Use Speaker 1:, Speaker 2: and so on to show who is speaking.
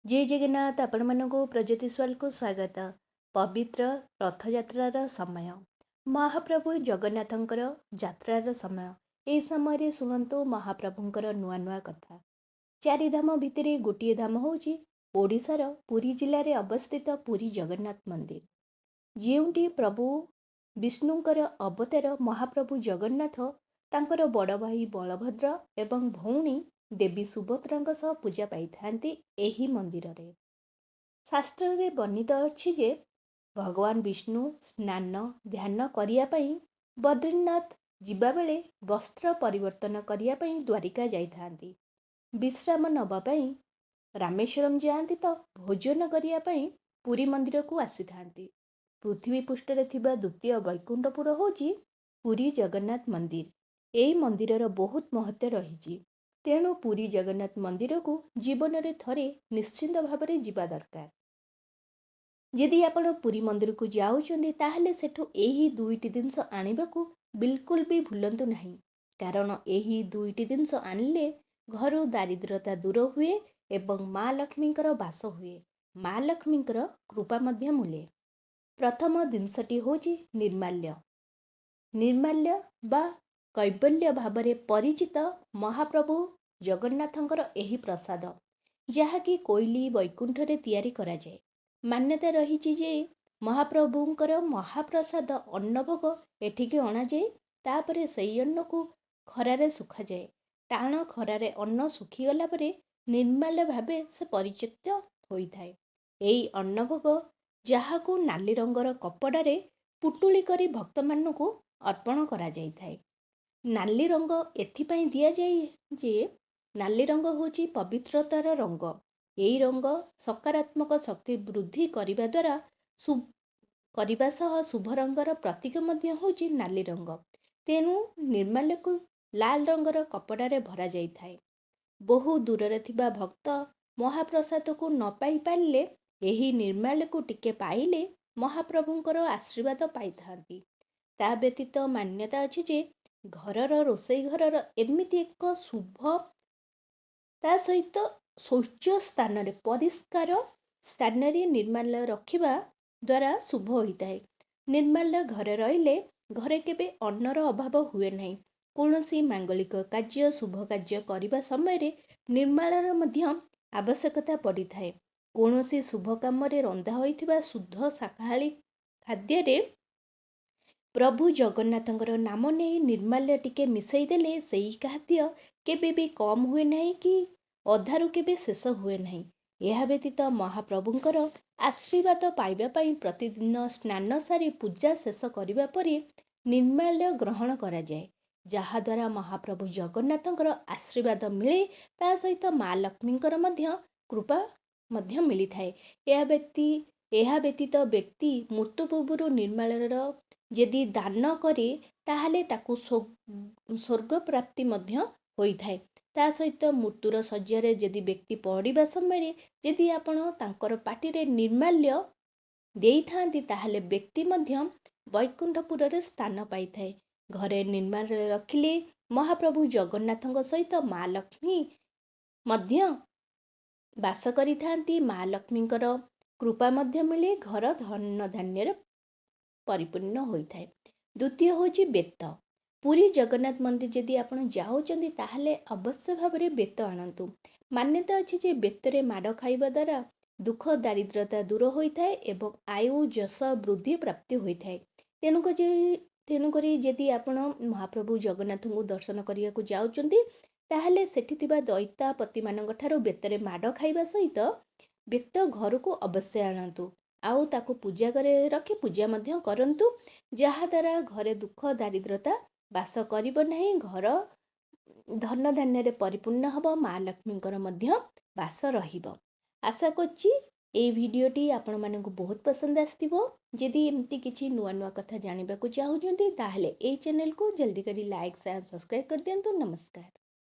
Speaker 1: जय जगन्नाथ आपण मानक प्रज्योतिष्वाल को स्वागत। पवित्र रथयात्रार समय महाप्रभु जगन्नाथंकर यात्रार समय ए समय शुणु महाप्रभुंकर नुआ नुआ कथा। चारिधाम भितर गोटे धाम होची ओडिशार पुरी जिले में अवस्थित पुरी जगन्नाथ मंदिर, ଯେଉଁଠି प्रभु विष्णुंकर अवतार महाप्रभु जगन्नाथ तांकर बड़ भाई बलभद्र एवं भौणी देवी सुभद्रांक सह पूजा पाई एही मंदिर रे। शास्त्र रे वर्णित अछि जे भगवान विष्णु स्नान ध्यान करिया पई बद्रीनाथ जिबा बेले वस्त्र परिवर्तन करिया पई द्वारिका जाइथांती। विश्राम नबा पई रामेश्वरम जाआंती तो भोजन करिया पई पुरी मंदिर को आसीथांती। पृथ्वी पृष्ठ रे थिबा द्वितीय वैकुंठपुर होची पुरी जगन्नाथ मंदिर। एई मंदिरर बहुत महत्व रहिछि, तेणु पुरी जगन्नाथ मंदिर को जीवन रे थरे निश्चिंत भाव में जिबा दरकार। यदि आपण पुरी मंदिर को जाउछन्ती ताहले सेठु एही दुईटी जिंस आनिबाकू बिल्कुल भी भूलंतु नहीं, कारण एही दुईटी जिंस आनिले घरु दारिद्रता दूर हुए एवं माँ लक्ष्मींकर वास हुए, माँ लक्ष्मींकर कृपा मध्य मिले। प्रथम जिनसटी होची निर्माल्य। निर्माल्य बा कैबल्य भावरे परिचित महाप्रभु जगन्नाथंकर एही प्रसाद, जहाँकि कोइली वैकुंठ रे तैयारी करा जाए। मान्यता रही जे महाप्रभुंकर महाप्रसाद अन्नभोग एठिके अणा जाए, तापरे सेई अन्न को खरारे सुखा जाए। टाण खरारे अन्न सुखीगला परे निर्माल्य भावे से परिचित होइथाए। एई अन्नभोग जहाकू नाली रंगर कपड़ारे पुटुली करी भक्त मानकू अर्पण करा जाइथाए। नाली रंग एथिपाई दिया जाए जे नाली रंग होची पवित्रतार रंग। एई रंग सकारात्मक शक्ति वृद्धि करिबा द्वारा करबा सह शुभ रंगर प्रतीक मध्य होची नाली रंग। तेणु निर्माल्य को लाल रंगर कपड़ारे भरा जाइथाए। बहु दूर थिबा भक्त महाप्रसाद को न पाई पारिले एही निर्माल्य को टिके पाइले महाप्रभुंकर आशीर्वाद पाइथांती। ता व्यतीत मान्यता अछि जे घरर रोषेई घरर एमिति एक शुभ ता सहित शौच स्थान रे परिष्कार स्थान रे निर्माल्य रखिबा द्वारा शुभ होइताए। निर्माल्य घरे रहिले घरे केबे अन्नर अभाव हुए नहीं। कौनसी मांगलिक कार्य शुभ कार्य करिबा समय रे निर्माल्यर मध्य आवश्यकता पड़ी थाए। कौनसी शुभ काम रे रंधा होइथिबा शुद्ध शाकाहारी खाद्य रे प्रभु जगन्नाथंकर नाम नहीं निर्माल्य टिके मिसई देले सेई खाद्य केबे भी कम हुए नहीं कि अधारु केबे शेष हुए नहीं। यह व्यतीत महाप्रभुंकर आशीर्वाद पाइबा पई प्रतिदिन स्नान सारी पूजा शेष करिबा परे निर्माल्य ग्रहण करा जाए, जहा द्वारा महाप्रभु जगन्नाथंकर आशीर्वाद मिले। ता सहित माँ लक्ष्मींकर मध्य कृपा मध्य मिली थाए। यह व्यतीत व्यक्ति मृत्यु पूर्व निर्माल्यर यदि दान करे ताहले ताकू स्वर्ग प्राप्ति मध्य होइथाए। ता सहित मृत्युर शय्यारे यदि व्यक्ति पड़िबा समय यदि आपण तांकर पाटिरे निर्माल्य देई थांती ताहले व्यक्ति मध्य वैकुंठपुर स्थान पाई थाए। घरे निर्माल्य रखिले महाप्रभु जगन्नाथंक सहित माँ लक्ष्मी मध्य वास करि थांती। माँ लक्ष्मींकर कृपा मध्य मिले, घर धन धान्य परिपूर्ण होइथाए। द्वितीय होची बेत। पुरी जगन्नाथ मंदिर यदि आपण जाउचंदी ताहले अवश्य भावरे बेत आणंतु। मान्यता अछि जे बेतरे माड़ खाइबा द्वारा दुख दारिद्रता दूर होइथाए एवं आयु जस वृद्धि प्राप्ति होइथाए। तेणुकरी यदि आपण महाप्रभु जगन्नाथ को दर्शन करिया को जाउचंदी ताहले सेठी थिबा दैतापति मानक ठारो बेतरे माड़ खाइबा सहित बेत घर को अवश्य आणंतु। आउ ताको पूजा करे रखी पूजा मध्य करंतु, जहा द्वारा घरे दुख दारिद्रता वास करिब नहीं। घर धन धान्य रे परिपूर्ण हब, माँ लक्ष्मींकर मध्य वास रहिब। आशा करछि ए भिडियोटी आपण मानकु बहुत पसंद आस्तिबो। यदि एमती किछि नुआ नुआ कथा जानिबा को चाहुचंती ताहले ए चैनल को जल्दी करी लाइक शेयर सब्सक्राइब कर दियंतु। नमस्कार।